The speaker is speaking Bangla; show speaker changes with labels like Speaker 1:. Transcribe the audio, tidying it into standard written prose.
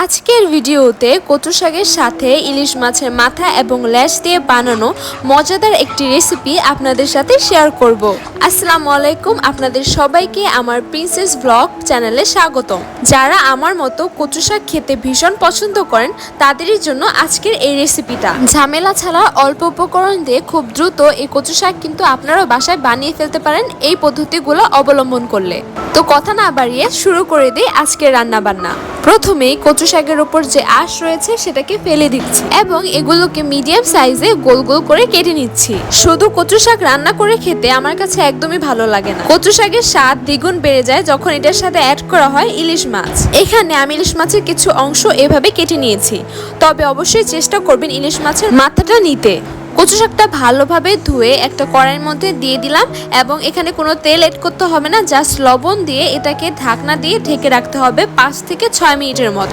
Speaker 1: আজকের ভিডিওতে কচু শাকের সাথে ইলিশ মাছের মাথা এবং লেজ দিয়ে বানানো মজাদার একটি রেসিপি আপনাদের সাথে শেয়ার করব। আসসালামু আলাইকুম, আপনাদের সবাইকে আমার প্রিন্সেস ব্লগ চ্যানেলে স্বাগতম। যারা আমার মতো কচু শাক খেতে ভীষণ পছন্দ করেন তাদেরই জন্য আজকের এই রেসিপিটা। ঝামেলা ছাড়া অল্প উপকরণ দিয়ে খুব দ্রুত এই কচু শাক কিন্তু আপনারাও বাসায় বানিয়ে ফেলতে পারেন এই পদ্ধতিগুলো অবলম্বন করলে। তো কথা না বাড়িয়ে শুরু করে দিই আজকের রান্না বান্না। প্রথমেই কচু শাকের উপর যে আঁশ রয়েছে সেটাকে ফেলে দিচ্ছি এবং এগুলোকে মিডিয়াম সাইজে গোল গোল করে কেটে নিচ্ছি। শুধু কচু শাক রান্না করে খেতে আমার কাছে একদমই ভালো লাগে না। কচু শাকের স্বাদ দ্বিগুণ বেড়ে যায় যখন এটার সাথে অ্যাড করা হয় ইলিশ মাছ। এখানে আমি ইলিশ মাছের কিছু অংশ এভাবে কেটে নিয়েছি, তবে অবশ্যই চেষ্টা করবেন ইলিশ মাছের মাথাটা নিতে। কচু শাকটা ভালোভাবে ধুয়ে একটা কড়াইয়ের মধ্যে দিয়ে দিলাম এবং এখানে কোনো তেল এড করতে হবে না, জাস্ট লবণ দিয়ে এটাকে ঢাকনা দিয়ে ঢেকে রাখতে হবে 5 থেকে 6 মিনিটের মতো।